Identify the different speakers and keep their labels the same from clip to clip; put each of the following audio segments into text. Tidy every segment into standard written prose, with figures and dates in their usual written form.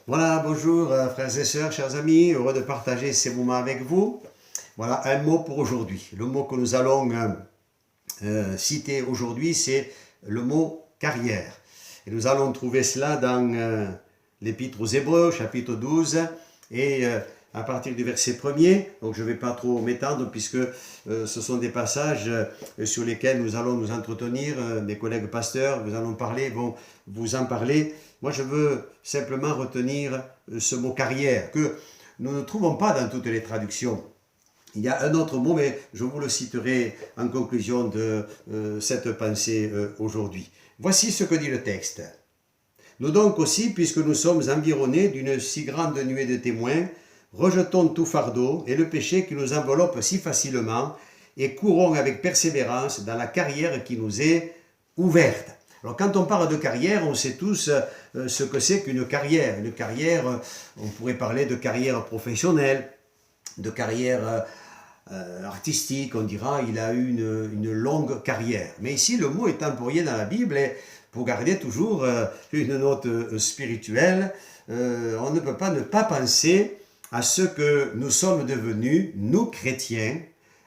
Speaker 1: Voilà, bonjour frères et sœurs, chers amis, heureux de partager ces moments avec vous. Voilà un mot pour aujourd'hui. Le mot que nous allons citer aujourd'hui, c'est le mot carrière. Et nous allons trouver cela dans l'Épître aux Hébreux, chapitre 12, et à partir du verset 1er. Donc je ne vais pas trop m'étendre puisque ce sont des passages sur lesquels nous allons nous entretenir. Mes collègues pasteurs vont vous en parler. Moi, je veux simplement retenir ce mot carrière que nous ne trouvons pas dans toutes les traductions. Il y a un autre mot, mais je vous le citerai en conclusion de cette pensée aujourd'hui. Voici ce que dit le texte. Nous donc aussi, puisque nous sommes environnés d'une si grande nuée de témoins, rejetons tout fardeau et le péché qui nous enveloppe si facilement et courons avec persévérance dans la carrière qui nous est ouverte. Alors quand on parle de carrière, on sait tous ce que c'est qu'une carrière. Une carrière, on pourrait parler de carrière professionnelle, de carrière artistique, on dira il a eu une longue carrière. Mais ici, le mot est employé dans la Bible et pour garder toujours une note spirituelle, on ne peut pas ne pas penser à ce que nous sommes devenus, nous chrétiens,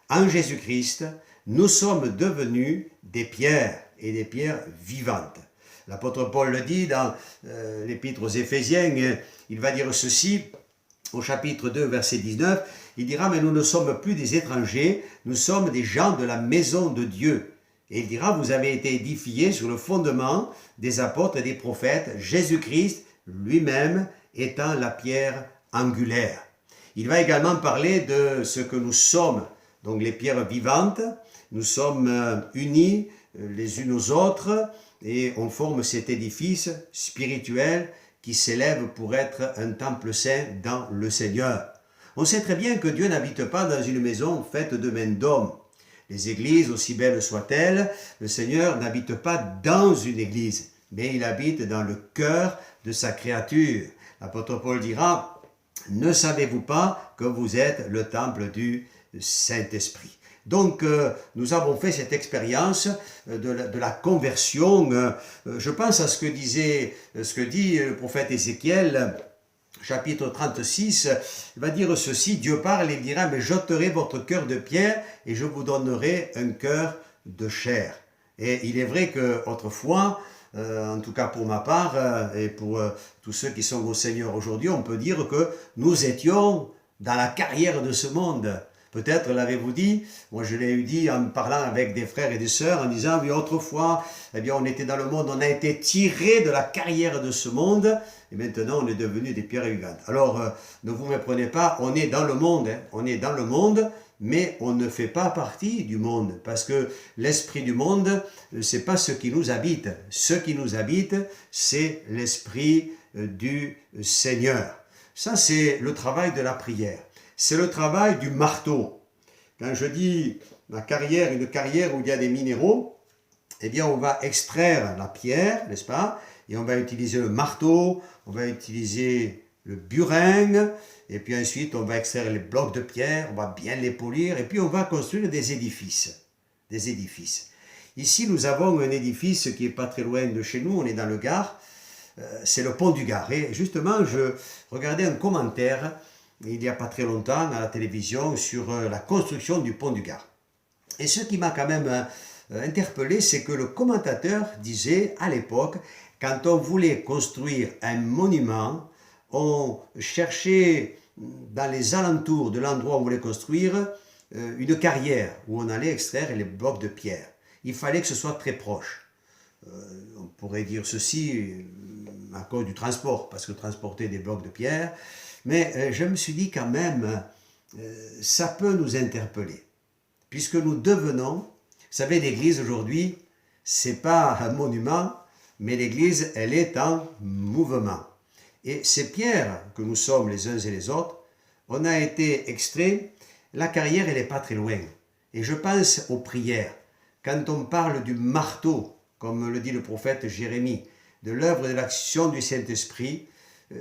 Speaker 1: en Jésus-Christ. Nous sommes devenus des pierres et des pierres vivantes. L'apôtre Paul le dit dans l'Épître aux Éphésiens, il va dire ceci au chapitre 2, verset 19, il dira « Mais nous ne sommes plus des étrangers, nous sommes des gens de la maison de Dieu. » Et il dira « Vous avez été édifiés sur le fondement des apôtres et des prophètes, Jésus-Christ lui-même étant la pierre angulaire. » Il va également parler de ce que nous sommes, donc les pierres vivantes. Nous sommes unis les unes aux autres et on forme cet édifice spirituel qui s'élève pour être un temple saint dans le Seigneur. On sait très bien que Dieu n'habite pas dans une maison faite de mains d'hommes. Les églises, aussi belles soient-elles, le Seigneur n'habite pas dans une église, mais il habite dans le cœur de sa créature. L'apôtre Paul dira, « Ne savez-vous pas que vous êtes le temple du Saint-Esprit » Donc, nous avons fait cette expérience de la conversion. Je pense à ce que dit le prophète Ézéchiel, chapitre 36. Il va dire ceci, Dieu parle et il dira, mais j'ôterai votre cœur de pierre et je vous donnerai un cœur de chair. Et il est vrai qu'autrefois, en tout cas pour ma part et pour tous ceux qui sont au Seigneur aujourd'hui, on peut dire que nous étions dans la carrière de ce monde. Peut-être l'avez-vous dit, moi je l'ai dit en parlant avec des frères et des sœurs, en disant, oui, autrefois, eh bien, on était dans le monde, on a été tiré de la carrière de ce monde, et maintenant on est devenu des pierres vivantes. Alors, ne vous méprenez pas, on est dans le monde, on est dans le monde, mais on ne fait pas partie du monde, parce que l'esprit du monde, c'est pas ce qui nous habite. Ce qui nous habite, c'est l'esprit du Seigneur. Ça, c'est le travail de la prière. C'est le travail du marteau. Quand je dis ma carrière, une carrière où il y a des minéraux, eh bien on va extraire la pierre, n'est-ce pas? Et on va utiliser le marteau, on va utiliser le burin, et puis ensuite on va extraire les blocs de pierre, on va bien les polir, et puis on va construire des édifices. Des édifices. Ici nous avons un édifice qui n'est pas très loin de chez nous, on est dans le Gard, c'est le pont du Gard. Et justement, je regardais un commentaire il n'y a pas très longtemps à la télévision sur la construction du pont du Gard. Et ce qui m'a quand même interpellé, c'est que le commentateur disait à l'époque, quand on voulait construire un monument, on cherchait dans les alentours de l'endroit où on voulait construire une carrière où on allait extraire les blocs de pierre. Il fallait que ce soit très proche. On pourrait dire ceci à cause du transport, parce que transporter des blocs de pierre, mais je me suis dit quand même, ça peut nous interpeller, puisque nous devenons, vous savez, l'église aujourd'hui, c'est pas un monument, mais l'église, elle est en mouvement. Et ces pierres que nous sommes les uns et les autres, on a été extraits, la carrière, elle n'est pas très loin. Et je pense aux prières. Quand on parle du marteau, comme le dit le prophète Jérémie, de l'œuvre de l'action du Saint-Esprit,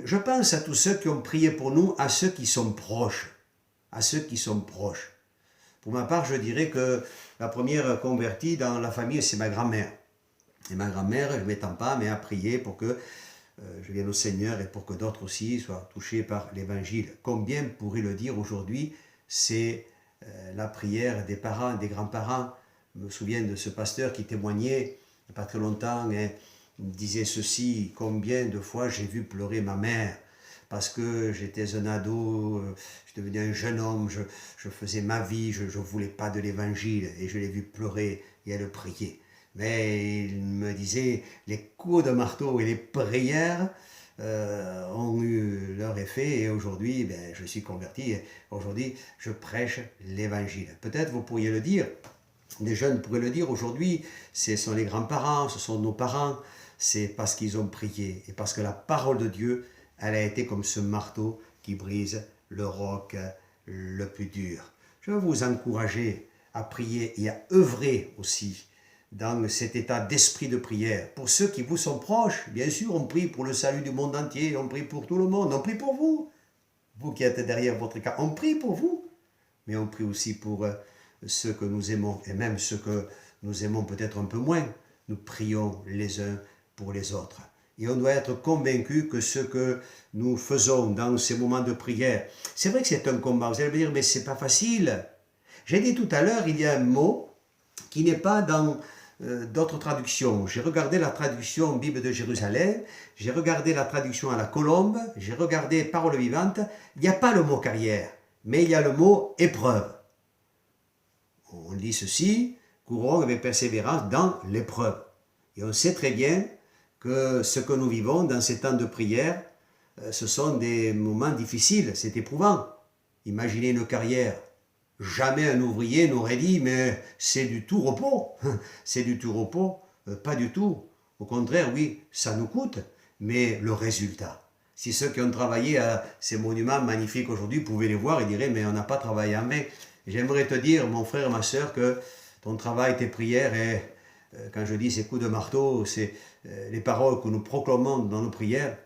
Speaker 1: je pense à tous ceux qui ont prié pour nous, à ceux qui sont proches. À ceux qui sont proches. Pour ma part, je dirais que la première convertie dans la famille, c'est ma grand-mère. Et ma grand-mère, je ne m'étends pas, mais a prié pour que je vienne au Seigneur et pour que d'autres aussi soient touchés par l'Évangile. Combien pourrait le dire aujourd'hui, c'est la prière des parents, des grands-parents. Je me souviens de ce pasteur qui témoignait il n'y a pas très longtemps, hein, il disait ceci: combien de fois j'ai vu pleurer ma mère parce que j'étais un ado, je devenais un jeune homme, je faisais ma vie, je ne voulais pas de l'Évangile et je l'ai vu pleurer et elle priait. Mais il me disait, les coups de marteau et les prières ont eu leur effet et aujourd'hui, je suis converti et aujourd'hui, je prêche l'Évangile. Peut-être vous pourriez le dire, les jeunes pourraient le dire aujourd'hui, ce sont les grands-parents, ce sont nos parents, c'est parce qu'ils ont prié et parce que la parole de Dieu, elle a été comme ce marteau qui brise le roc le plus dur. Je veux vous encourager à prier et à œuvrer aussi dans cet état d'esprit de prière. Pour ceux qui vous sont proches, bien sûr, on prie pour le salut du monde entier, on prie pour tout le monde, on prie pour vous. Vous qui êtes derrière votre cas, on prie pour vous. Mais on prie aussi pour ceux que nous aimons, et même ceux que nous aimons peut-être un peu moins. Nous prions les uns pour les autres. Et on doit être convaincu que ce que nous faisons dans ces moments de prière, c'est vrai que c'est un combat. Vous allez me dire, mais c'est pas facile. J'ai dit tout à l'heure, il y a un mot qui n'est pas dans d'autres traductions. J'ai regardé la traduction Bible de Jérusalem, j'ai regardé la traduction à la Colombe, j'ai regardé Parole vivante. Il n'y a pas le mot carrière, mais il y a le mot épreuve. On dit ceci: courons avec persévérance dans l'épreuve. Et on sait très bien que ce que nous vivons dans ces temps de prière, ce sont des moments difficiles, c'est éprouvant. Imaginez une carrière. Jamais un ouvrier n'aurait dit, mais c'est du tout repos. C'est du tout repos, pas du tout. Au contraire, oui, ça nous coûte, mais le résultat. Si ceux qui ont travaillé à ces monuments magnifiques aujourd'hui pouvaient les voir, ils diraient, mais on n'a pas travaillé en vain. J'aimerais te dire, mon frère, ma soeur, que ton travail, tes prières, et quand je dis ces coups de marteau, c'est les paroles que nous proclamons dans nos prières,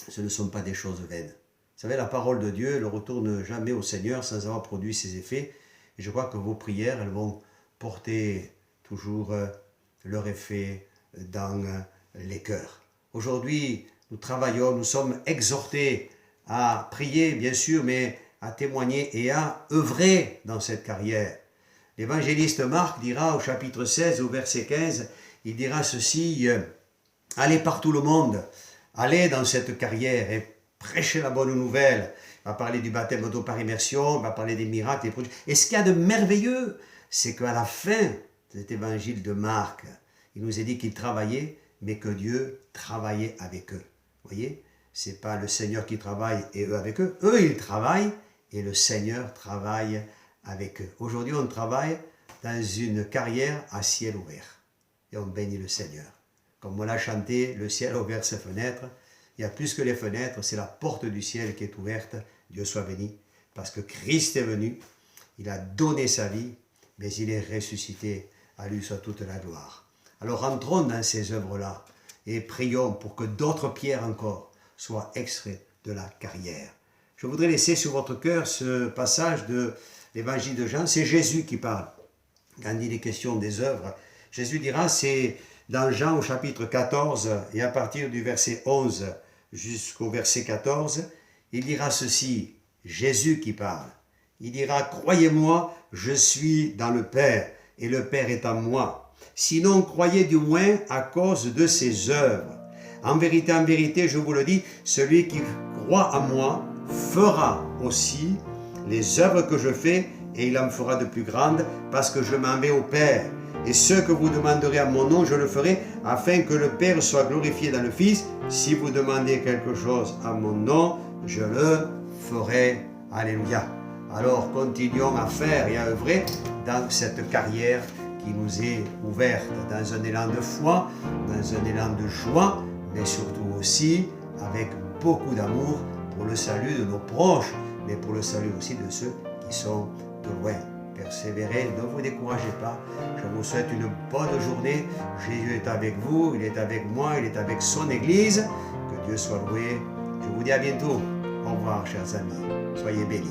Speaker 1: ce ne sont pas des choses vaines. Vous savez, la parole de Dieu ne retourne jamais au Seigneur sans avoir produit ses effets. Et je crois que vos prières, elles vont porter toujours leur effet dans les cœurs. Aujourd'hui, nous travaillons, nous sommes exhortés à prier, bien sûr, mais à témoigner et à œuvrer dans cette carrière. L'évangéliste Marc dira au chapitre 16, au verset 15, il dira ceci: allez par tout le monde, allez dans cette carrière et prêchez la bonne nouvelle. Il va parler du baptême d'eau par immersion, il va parler des miracles, des prodiges. Et ce qu'il y a de merveilleux, c'est qu'à la fin de cet évangile de Marc, il nous est dit qu'ils travaillaient, mais que Dieu travaillait avec eux. Vous voyez, ce n'est pas le Seigneur qui travaille et eux avec eux. Eux, ils travaillent et le Seigneur travaille avec eux. Aujourd'hui, on travaille dans une carrière à ciel ouvert. Et on bénit le Seigneur. Comme on l'a chanté, le ciel a ouvert ses fenêtres. Il y a plus que les fenêtres, c'est la porte du ciel qui est ouverte. Dieu soit béni. Parce que Christ est venu, il a donné sa vie, mais il est ressuscité. À lui soit toute la gloire. Alors entrons dans ces œuvres-là et prions pour que d'autres pierres encore soient extraites de la carrière. Je voudrais laisser sur votre cœur ce passage de l'évangile de Jean. C'est Jésus qui parle. Quand il est question des œuvres, Jésus dira, c'est dans Jean au chapitre 14 et à partir du verset 11 jusqu'au verset 14, il dira ceci, Jésus qui parle. Il dira, croyez-moi, je suis dans le Père et le Père est en moi. Sinon, croyez du moins à cause de ses œuvres. En vérité, je vous le dis, celui qui croit en moi fera aussi les œuvres que je fais et il en fera de plus grandes parce que je m'en vais au Père. Et ce que vous demanderez à mon nom, je le ferai afin que le Père soit glorifié dans le Fils. Si vous demandez quelque chose à mon nom, je le ferai. Alléluia. Alors continuons à faire et à œuvrer dans cette carrière qui nous est ouverte, dans un élan de foi, dans un élan de joie, mais surtout aussi avec beaucoup d'amour pour le salut de nos proches, mais pour le salut aussi de ceux qui sont de loin. Persévérez, ne vous découragez pas. Je vous souhaite une bonne journée. Jésus est avec vous, il est avec moi, il est avec son Église. Que Dieu soit loué. Je vous dis à bientôt. Au revoir, chers amis. Soyez bénis.